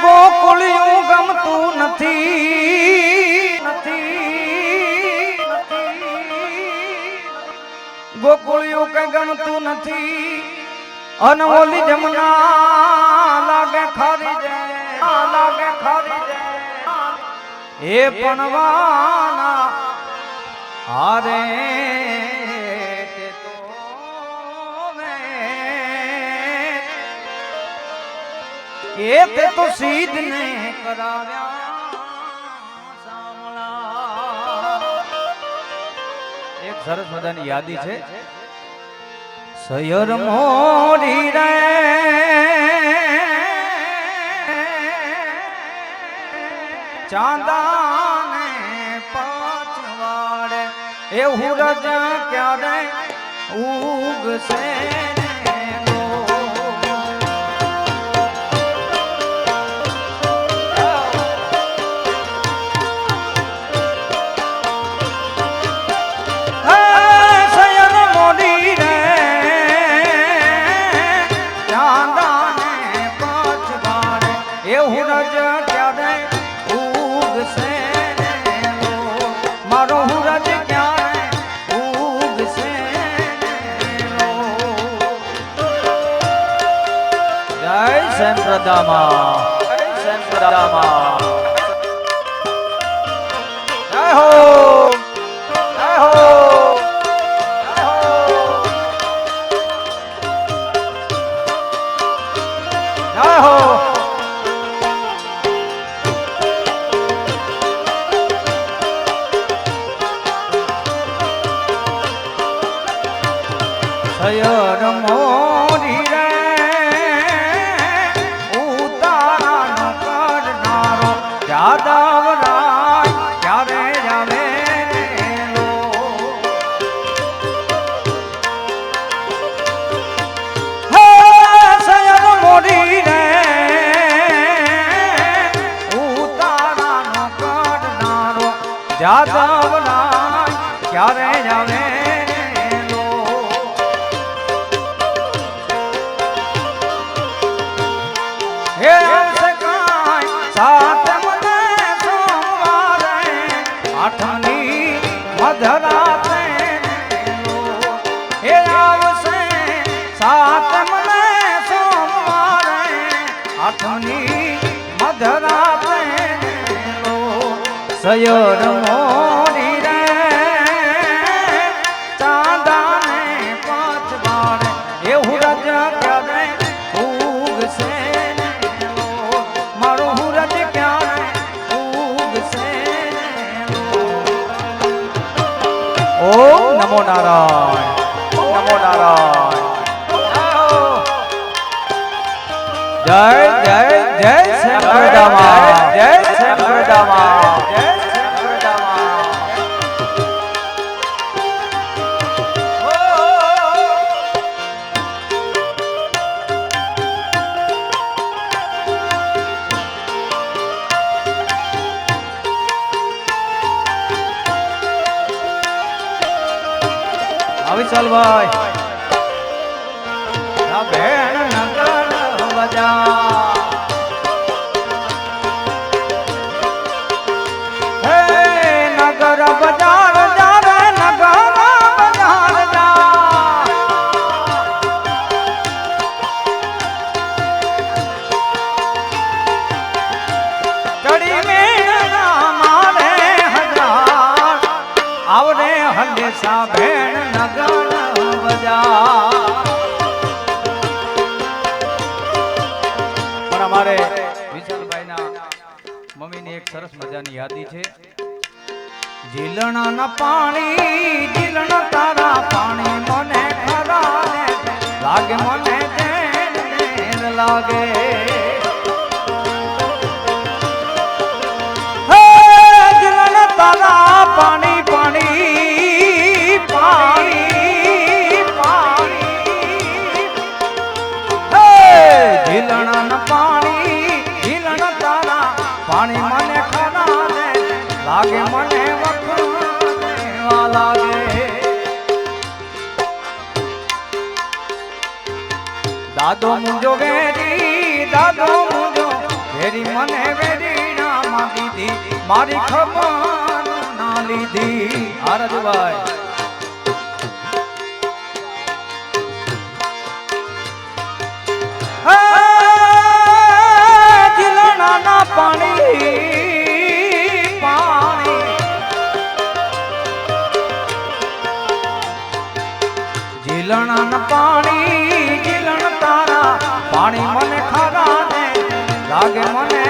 ગોકુળિયું ગમતું નથી ગોકુળિયું કઈ ગમતું નથી અને ઓલી જમના લાગે ખારી જાય એ પણવાના હારે તે તો સીધ ને કરાવ્યા સામળા. એક સરસ મજાની યાદી છે. સયર મોરી રે ચાંદાને પાછવાડે એવું રજા ક્યારે ઉગશે સંપ્રદામાં જય હો જય હો જય હો જય હો. સયર મોરી રે યાદવરાય ક્યારે જાવે લો. હે સયર મોરી રે ઉતારાનો કરનારો યાદવરાય ક્યારે જાવે લો. હે આવશે કાંઈ સાથ આઠમની મધરાતે હે આવશે સાતમને સોમવારે આઠમની મધરાતે સયર મોરી રે ચાંદાને પાછવાડે એવું રજ ક્યારે ઉગશે મારું હુરજ ક્યારે ઉગશે. ઓમ નમો નારાયણ નમો નારાયણ. જય જય જય સંપ્રદામાં જય સંપ્રદામાં જય સંપ્રદામાં. વિશાલભાઈ ભેણ નગર બજાર હે નગર બજાર જારે નગર બજાર જા ચડી મેળના મારે હજાર આવડે હંડેસા ભેણ નગર બજાર. પણ અમારે વિશાલભાઈના મમ્મીની એક સરસ મજાની યાદી છે. જીલણાના પાણી જીલણ તારા પાણી મને ખરા લાગે મને જેન લાગે હે જીલણ તારા પાણી પાણી પાણી પાણી હે જીલણ પાણી જીલણ તારા પાણી મને ખરા લાગે મને વખવા લાગે. દાદો મુંજો વેરી દાદો મુજો ફેરી મને વેરી રામા દીધી મારી ખબર ના લીધી આરજભાઈ જીલણાના પાણી જીલણાના પાણી જીલણ તારા પાણી મને ખારા ને લાગે મને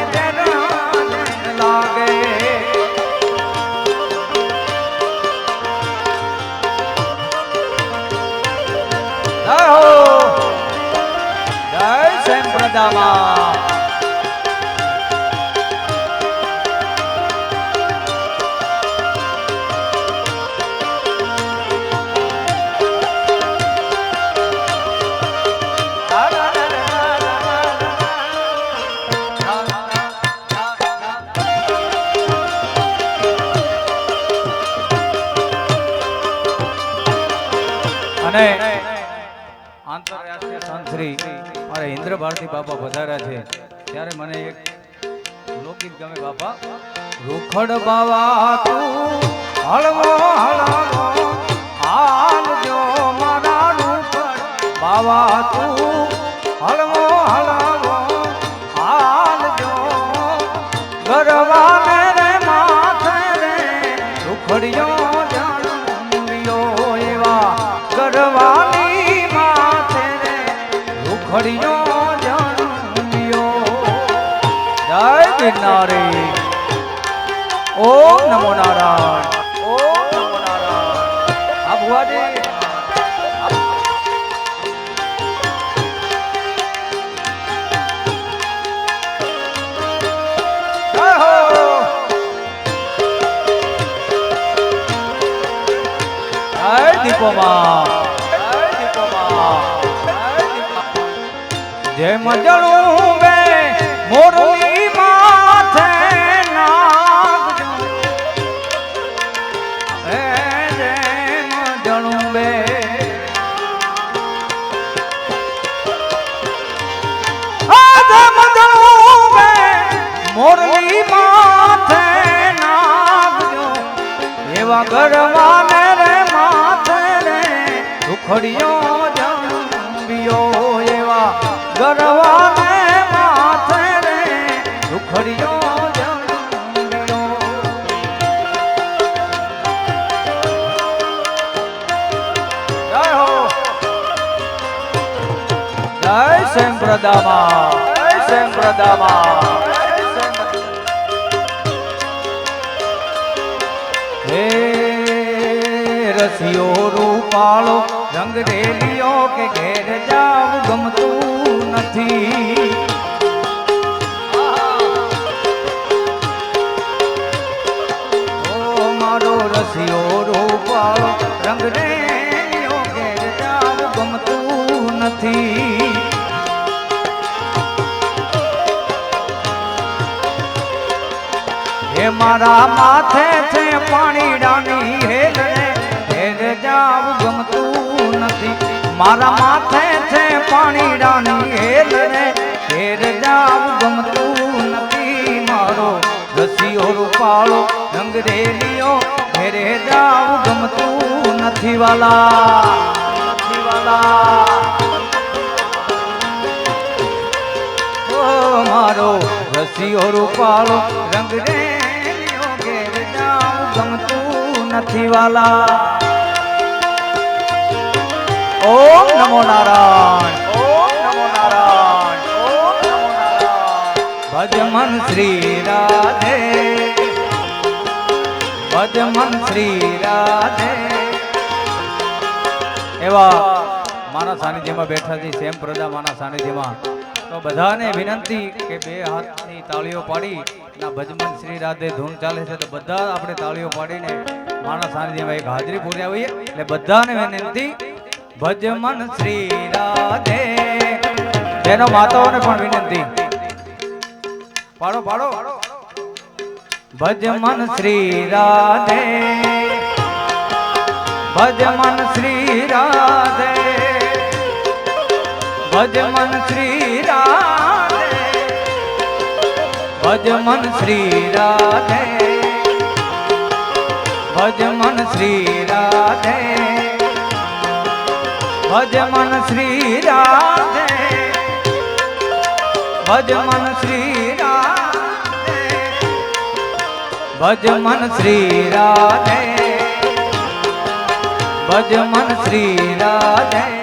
લાગે જય હો જય સંપ્રદામાં અને આંતરરાષ્ટ્રીય સંતશ્રી મારે ઇન્દ્ર ભારતી બાપા પધાર્યા છે ત્યારે મને એક લોકગીત ગમે બાપા રૂખડ બાવા તું હળવો હળવો હાલજો મારા રૂખડ બાવા તું હળવો હળવો હાલજો ગરવાને રે માથે રે રૂખડિયો ગરવાની માથે રે રૂખડિયો જન્મ્યો જય ગિરનારી ઓમ નમો નારાયણ ઓમ નમો નારાયણ આ ભુવાજી જય હો જય દીપોમાં જેમ જણું બે મોરલી માથે નાગજો જેમ જણું બે જેમ જણું બે મોરલી માથે નાગજો એવા ગરવાને રે માથે રે રૂખડિયો જન્મ્યો એવા ગરવાને માથે રે રૂખડિયો જન્મ્યો જય હો જય સંપ્રદામાં જય સંપ્રદામાં હે રસિયો રૂપાળો રંગ રેલિયો કે ઘેર જાવ ગમતું નથી ઓ મારો રસિયો રૂપાળો રંગ રેલિયો ઘેર જાવ ગમતું નથી હે મારા માથે છે પાણીડાની હેલ હેર જાવ ગમતું નથી મારા માથે છે પાણીડાની હેલ હેર જાવ ગમતું નથી મારો રસિયો રૂપાળો રંગ રેલિયો હેરે જાવ ગમતું નથી વાલા નથી વાલા ઓ મારો રસિયો રૂપાળો રંગ રેલિયો ઘેર જાવ ગમતું નથી વાલા ઓમ નમો નારાયણ ઓમ નમો નારાયણ ઓમ નમો નારાયણ ભજ મન શ્રી રાધે ભજ મન શ્રી રાધે એવા મારા સાનિધ્યમાં બેઠા છે સેમ પ્રજા મારા સાનિધ્યમાં તો બધાને વિનંતી કે બે હાથની તાળીઓ પાડી ના ભજમન શ્રી રાધે ધૂન ચાલે છે તો બધા આપણે તાળીઓ પાડીને મારા સાનિધ્યમાં એક હાજરી પૂરી આવીએ એટલે બધાને વિનંતી ભજમન શ્રી રાધે જેનો માતાઓને પણ વિનંતી પાડો પાડો ભજમન શ્રી રાધે ભજમન શ્રી રાધે ભજમન શ્રી રાધે ભજ મન શ્રી રાધે ભજ મન શ્રી રાધે ભજ મન શ્રી રાધે ભજ મન શ્રી રાધે ભજ મન શ્રી રાધે ભજ મન શ્રી રાધે